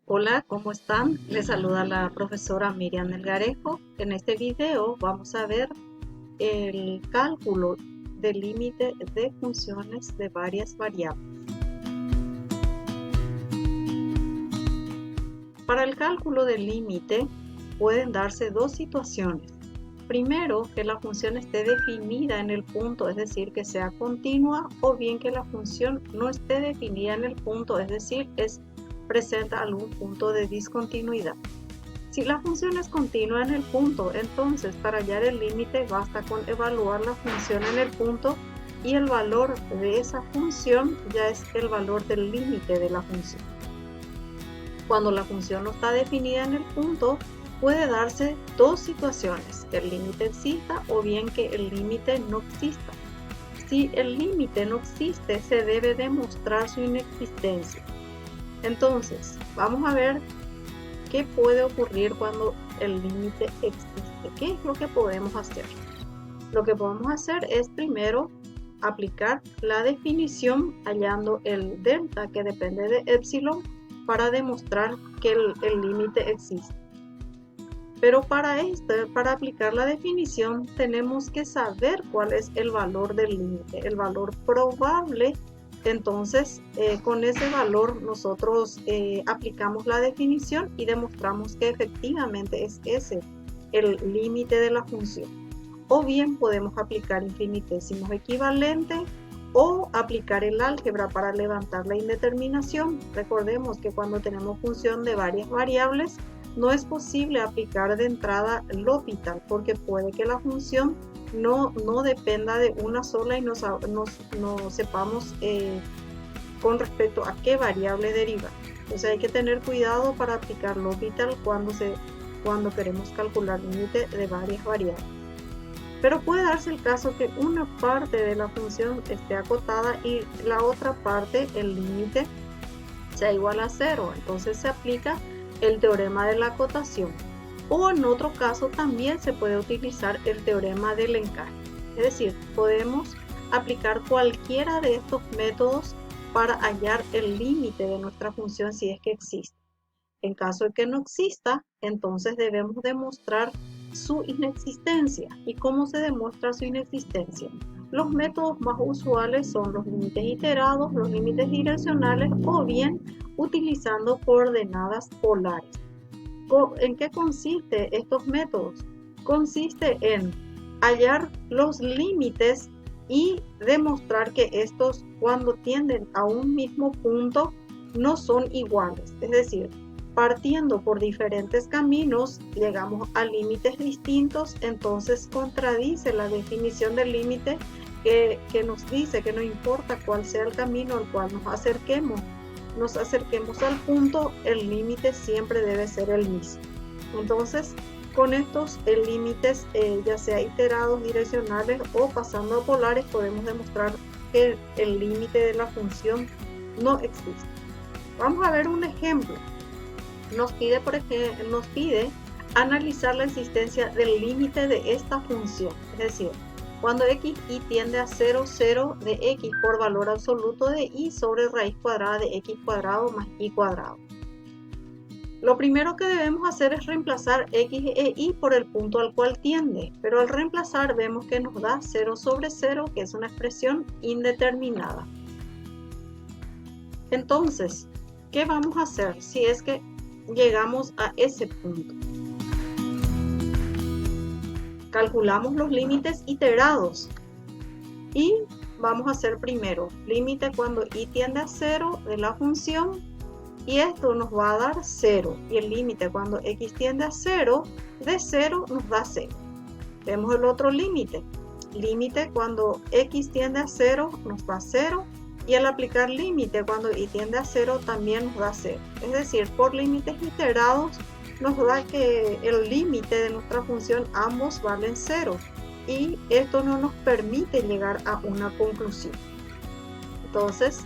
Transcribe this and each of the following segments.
Hola, ¿cómo están? Les saluda la profesora Miriam Melgarejo. En este video vamos a ver el cálculo del límite de funciones de varias variables. Para el cálculo del límite pueden darse dos situaciones. Primero, que la función esté definida en el punto, es decir, que sea continua, o bien que la función no esté definida en el punto, es decir, presenta algún punto de discontinuidad. Si la función es continua en el punto, entonces para hallar el límite basta con evaluar la función en el punto y el valor de esa función ya es el valor del límite de la función. Cuando la función no está definida en el punto, puede darse dos situaciones, que el límite exista o bien que el límite no exista. Si el límite no existe, se debe demostrar su inexistencia. Entonces, vamos a ver qué puede ocurrir cuando el límite existe. ¿Qué es lo que podemos hacer? Lo que podemos hacer es primero aplicar la definición hallando el delta que depende de epsilon para demostrar que el límite existe. Pero para aplicar la definición tenemos que saber cuál es el valor del límite, el valor probable. Entonces, con ese valor nosotros aplicamos la definición y demostramos que efectivamente es ese el límite de la función. O bien podemos aplicar infinitésimos equivalentes o aplicar el álgebra para levantar la indeterminación. Recordemos que cuando tenemos función de varias variables, no es posible aplicar de entrada L'Hopital porque puede que la función no dependa de una sola y no sepamos con respecto a qué variable deriva. Entonces hay que tener cuidado para aplicar L'Hopital cuando queremos calcular límite de varias variables. Pero puede darse el caso que una parte de la función esté acotada y la otra parte, el límite, sea igual a 0. Entonces se aplica el teorema de la acotación. O en otro caso también se puede utilizar el teorema del encaje. Es decir, podemos aplicar cualquiera de estos métodos para hallar el límite de nuestra función si es que existe. En caso de que no exista, entonces debemos demostrar su inexistencia. ¿Y cómo se demuestra su inexistencia? Los métodos más usuales son los límites iterados, los límites direccionales o bien utilizando coordenadas polares. ¿En qué consiste estos métodos? Consiste en hallar los límites y demostrar que estos, cuando tienden a un mismo punto, no son iguales. Es decir, partiendo por diferentes caminos, llegamos a límites distintos, entonces contradice la definición del límite que nos dice que no importa cuál sea el camino al cual nos acerquemos al punto, el límite siempre debe ser el mismo. Entonces, con estos límites, ya sea iterados, direccionales o pasando a polares, podemos demostrar que el límite de la función no existe. Vamos a ver un ejemplo. Nos pide analizar la existencia del límite de esta función, es decir, cuando x y tiende a 0, 0 de x por valor absoluto de y sobre raíz cuadrada de x cuadrado más y cuadrado. Lo primero que debemos hacer es reemplazar x e y por el punto al cual tiende, pero al reemplazar vemos que nos da 0 sobre 0, que es una expresión indeterminada. Entonces, ¿qué vamos a hacer si es que llegamos a ese punto? Calculamos los límites iterados y vamos a hacer primero límite cuando y tiende a 0 de la función y esto nos va a dar 0 y el límite cuando x tiende a 0 de 0 nos da 0. Vemos el otro límite cuando x tiende a 0 nos da 0 y al aplicar límite cuando y tiende a 0 también nos da 0. Es decir, por límites iterados nos da que el límite de nuestra función ambos valen 0 y esto no nos permite llegar a una conclusión. Entonces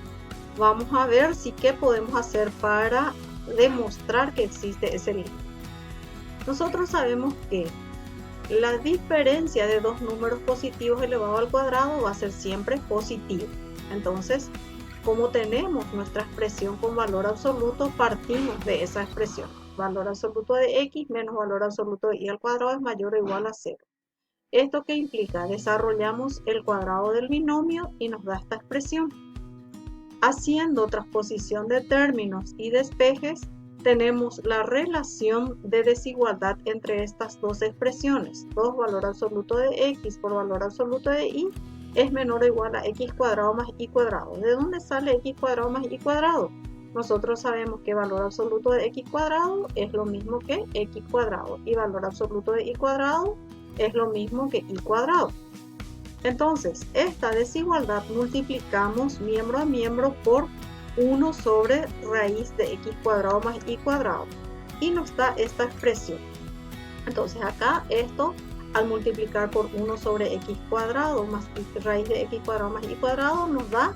vamos a ver qué podemos hacer para demostrar que existe ese límite. Nosotros sabemos que la diferencia de dos números positivos elevado al cuadrado va a ser siempre positiva. Entonces como tenemos nuestra expresión con valor absoluto, partimos de esa expresión. Valor absoluto de x menos valor absoluto de y al cuadrado es mayor o igual a 0. ¿Esto qué implica? Desarrollamos el cuadrado del binomio y nos da esta expresión. Haciendo transposición de términos y despejes, tenemos la relación de desigualdad entre estas dos expresiones. 2 valor absoluto de x por valor absoluto de y es menor o igual a x cuadrado más y cuadrado. ¿De dónde sale x cuadrado más y cuadrado? Nosotros sabemos que valor absoluto de x cuadrado es lo mismo que x cuadrado y valor absoluto de y cuadrado es lo mismo que y cuadrado. Entonces, esta desigualdad multiplicamos miembro a miembro por 1 sobre raíz de x cuadrado más y cuadrado y nos da esta expresión. Entonces acá esto al multiplicar por 1 sobre x cuadrado más raíz de x cuadrado más y cuadrado nos da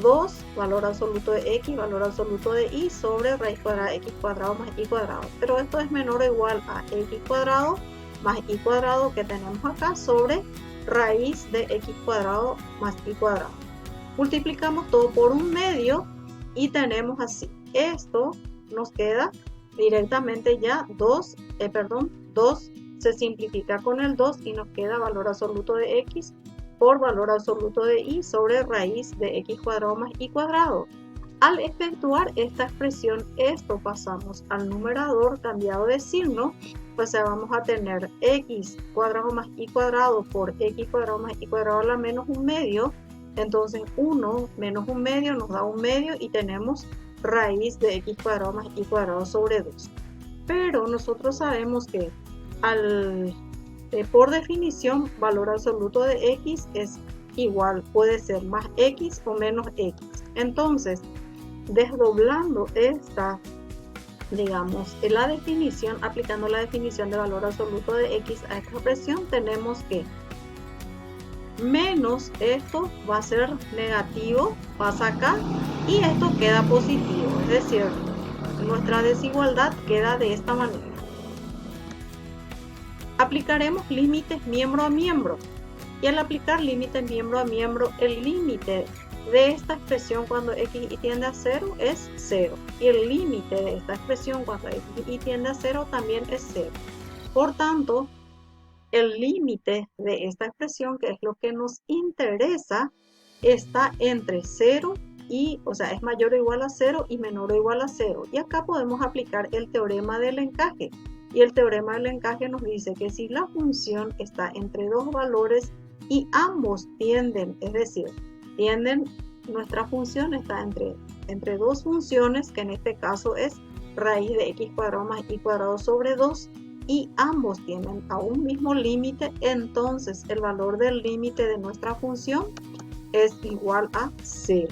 2 valor absoluto de x, valor absoluto de y sobre raíz cuadrada de x cuadrado más y cuadrado. Pero esto es menor o igual a x cuadrado más y cuadrado que tenemos acá sobre raíz de x cuadrado más y cuadrado. Multiplicamos todo por un medio y tenemos así. Esto nos queda directamente ya 2 se simplifica con el 2 y nos queda valor absoluto de x por valor absoluto de y sobre raíz de x cuadrado más y cuadrado. Al efectuar esta expresión, esto pasamos al numerador cambiado de signo, pues vamos a tener x cuadrado más y cuadrado por x cuadrado más y cuadrado a la menos un medio. Entonces 1 menos un medio nos da un medio y tenemos raíz de x cuadrado más y cuadrado sobre 2. Pero nosotros sabemos que por definición valor absoluto de x es igual, puede ser más x o menos x. Entonces, desdoblando esta, digamos, la definición, aplicando la definición de valor absoluto de x a esta expresión, tenemos que menos esto va a ser negativo, pasa acá, y esto queda positivo, es decir, nuestra desigualdad queda de esta manera. Aplicaremos límites miembro a miembro, y al aplicar límites miembro a miembro, el límite de esta expresión cuando x tiende a 0 es 0, y el límite de esta expresión cuando x tiende a 0 también es 0. Por tanto, el límite de esta expresión, que es lo que nos interesa, está entre 0 y, o sea, es mayor o igual a 0 y menor o igual a 0. Y acá podemos aplicar el teorema del encaje. Y el teorema del encaje nos dice que si la función está entre dos valores y ambos tienden, es decir, nuestra función está entre dos funciones, que en este caso es raíz de x cuadrado más y cuadrado sobre 2, y ambos tienen a un mismo límite, entonces el valor del límite de nuestra función es igual a 0.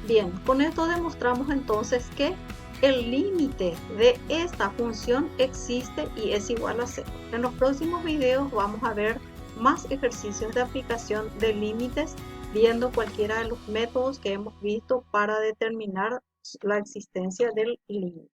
Bien, con esto demostramos entonces que el límite de esta función existe y es igual a 0. En los próximos videos vamos a ver más ejercicios de aplicación de límites, viendo cualquiera de los métodos que hemos visto para determinar la existencia del límite.